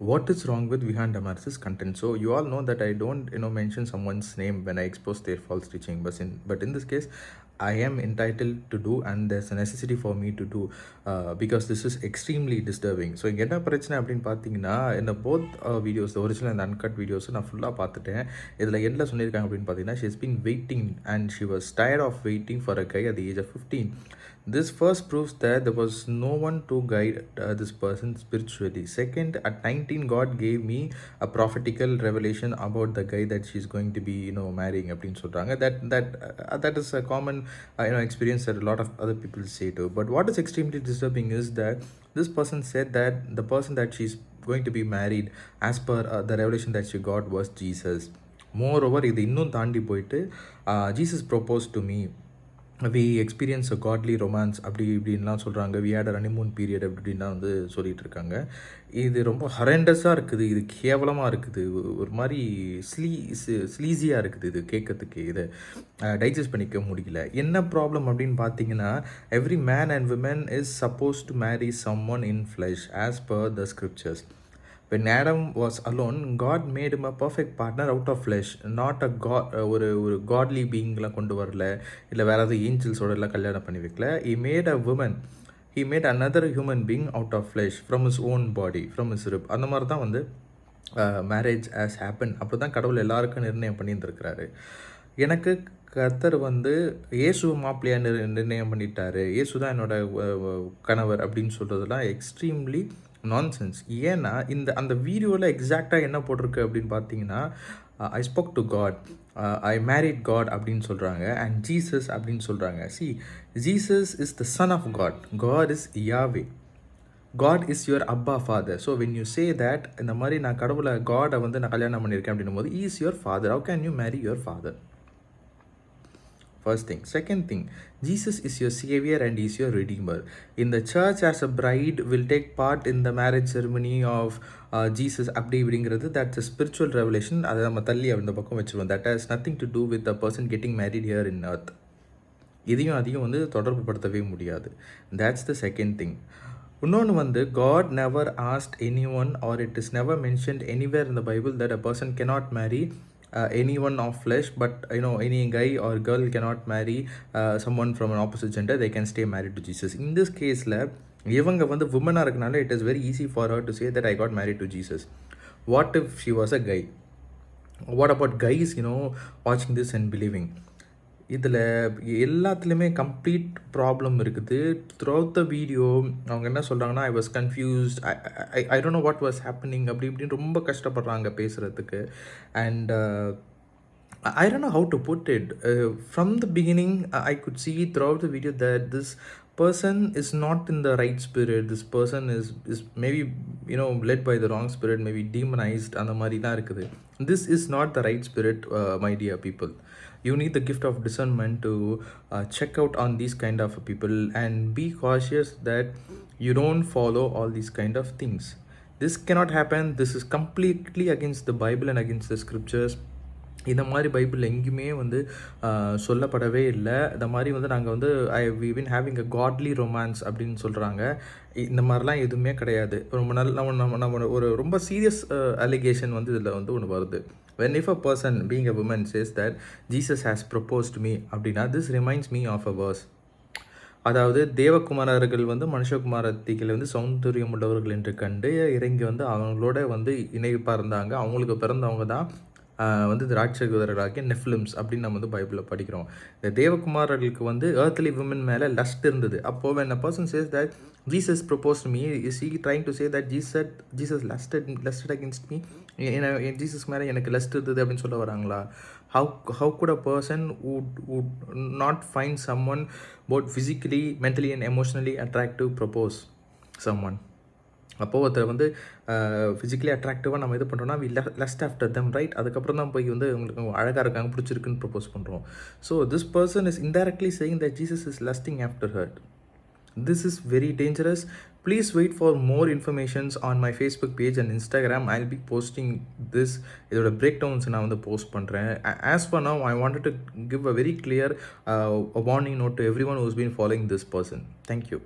what is wrong with Vihan Damaris's content? So you all know that I don't mention someone's name when I expose their false teaching, but in this case I am entitled to do, and there's a necessity for me to do, because this is extremely disturbing. So இங்கே என்ன பிரச்சனை அப்படின்னு பார்த்தீங்கன்னா, இந்த both videos original and uncut videos நான் ஃபுல்லாக பார்த்துட்டேன். இதில் என்ன சொல்லியிருக்காங்க அப்படின்னு பார்த்தீங்கன்னா, she has been waiting and she was tired of waiting for a guy at the age of 15. This first proves that there was no one to guide this person spiritually. Second, at 19, God gave me a prophetical revelation about the guy that she's going to be, marrying. அப்படின்னு சொல்றாங்க. That is a common, experience that a lot of other people say too. But what is extremely disturbing is that this person said that the person that she's going to be married, as per the revelation that she got, was Jesus. Moreover, இது இன்னும் தாண்டி போயிட்டு Jesus proposed to me. We experience a godly romance அப்படி இப்படின்லாம் சொல்கிறாங்க. we had a honeymoon period அப்படின்லாம் வந்து சொல்லிகிட்டு இருக்காங்க. இது ரொம்ப ஹரண்டஸாக இருக்குது, இது கேவலமாக இருக்குது, ஒரு மாதிரி ஸ்லீஸியாக இருக்குது. இது கேட்கறதுக்கு இதை டைஜஸ்ட் பண்ணிக்க முடியல. என்ன ப்ராப்ளம் அப்படின்னு பார்த்தீங்கன்னா, every man and women is suppose to marry some one in flesh as per the scriptures. When Adam was alone, God made him a perfect partner out of flesh, not a god, ஒரு godly beingலாம் கொண்டு வரல, இல்லை வேறு ஏதாவது ஏஞ்சல்ஸோட எல்லாம் கல்யாணம் பண்ணி வைக்கல. He made a woman, he made another human being out of flesh from his own body, from his rib. அந்த மாதிரி தான் வந்து மேரேஜ் ஆஸ் ஹேப்பன். அப்படி தான் கடவுள் எல்லாருக்கும் நிர்ணயம் பண்ணியிருந்துருக்கிறாரு. எனக்கு கர்த்தர் வந்து இயேசு மாப்பிள்ளையாக நிர்ணயம் பண்ணிட்டாரு, இயேசு தான் என்னோட கணவர் அப்படின்னு சொல்கிறதுலாம் எக்ஸ்ட்ரீம்லி நான்சென்ஸ். ஏன்னா அந்த வீடியோவில் எக்ஸாக்டாக என்ன போட்டிருக்கு அப்படின்னு பார்த்தீங்கன்னா, I spoke to God, I married God அப்படின்னு சொல்கிறாங்க, அண்ட் ஜீசஸ் அப்படின்னு சொல்கிறாங்க. See, Jesus is the son of God, God is Yahweh, God is your அப்பா father. So when you say that, இந்த மாதிரி நான் கடவுளை காடை வந்து நான் கல்யாணம் பண்ணியிருக்கேன் அப்படின்னும் போது, is your father, how can you marry your father? First thing. Second thing, Jesus is your savior and is your redeemer. In the church, as a bride will take part in the marriage ceremony of Jesus. அப்படி இப்படிங்கிறது, that's a spiritual revelation. அதை நம்ம தள்ளி அந்த பக்கம் வச்சுருவோம். That has nothing to do with the person getting married here in earth. இதையும் அதையும் வந்து தொடர்பு படுத்தவே முடியாது. That's the second thing. இன்னொன்று வந்து, God never asked anyone, or it is never mentioned anywhere in the Bible that a person cannot marry anyone of flesh, but any guy or girl cannot marry someone from an opposite gender. They can stay married to Jesus. In this case la இவங்க வந்து women-ஆ இருக்கனால it is very easy for her to say that I got married to Jesus. What if she was a guy? What about guys watching this and believing? இதில் எல்லாத்துலேயுமே complete problem இருக்குது. Throughout the video அவங்க என்ன சொல்கிறாங்கன்னா, I was confused, I don't know what was happening அப்படி இப்படின்னு ரொம்ப கஷ்டப்படுறாங்க பேசுகிறதுக்கு. And I don't know how to put it. From the beginning, I could see throughout the video that this person is not in the right spirit. This person is maybe led by the wrong spirit, maybe demonized. அந்த மாதிரி தான் இருக்குது. This is not the right spirit, my dear people. You need the gift of discernment to check out on these kind of people and be cautious that you don't follow all these kind of things. This cannot happen. This is completely against the Bible and against the scriptures. இந்த மாதிரி Bible எங்கேயுமே வந்து சொல்லப்படவே இல்லை. இந்த மாதிரி வந்து நாங்கள் வந்து we been having a godly romance அப்படின்னு சொல்கிறாங்க. இந்த மாதிரிலாம் எதுவுமே கிடையாது. ரொம்ப நம்ம ஒரு ரொம்ப சீரியஸ் அலிகேஷன் வந்து இதில் வந்து ஒன்று வருது. When if a person being a woman says that Jesus has proposed me அப்படின்னா, this reminds me of a verse. அதாவது தேவகுமாரர்கள் வந்து மனுஷகுமாரத்திகள் வந்து சௌந்தரியம் உள்ளவர்கள் என்று கண்டு இறங்கி வந்து அவங்களோட வந்து இணைப்பாக இருந்தாங்க. அவங்களுக்கு பிறந்தவங்க தான் வந்து ராட்சகுதர்களாகிய நெஃப்லிம்ஸ் அப்படின்னு நம்ம வந்து பைபிளில் படிக்கிறோம். இந்த தேவகுமாரர்களுக்கு வந்து earthly women மேலே லஸ்ட் இருந்தது. அப்போது when a person says that Jesus proposed me, is he trying to say that Jesus lusted against me? Jesus மேலே எனக்கு லஸ்ட் இருந்தது அப்படின்னு சொல்ல வராங்களா? How could a person would not find someone both physically, mentally and emotionally attractive propose someone? அப்போது ஒருத்தர் வந்து physically அட்ராக்டிவாக நம்ம இது பண்ணுறோன்னா, we lust after them, right? அதுக்கப்புறம் தான் போய் வந்து உங்களுக்கு அழகாக இருக்காங்க, பிடிச்சிருக்குன்னு ப்ரப்போஸ் பண்ணுறோம். So this person is indirectly saying that Jesus is Lustig after her. This is very dangerous. Please wait for more informations on my Facebook page and Instagram. I'll be posting this. இதோட breakdowns நான் வந்து post பண்ணுறேன். As for now, I wanted to give a very clear warning note to everyone who's been following this person. Thank you.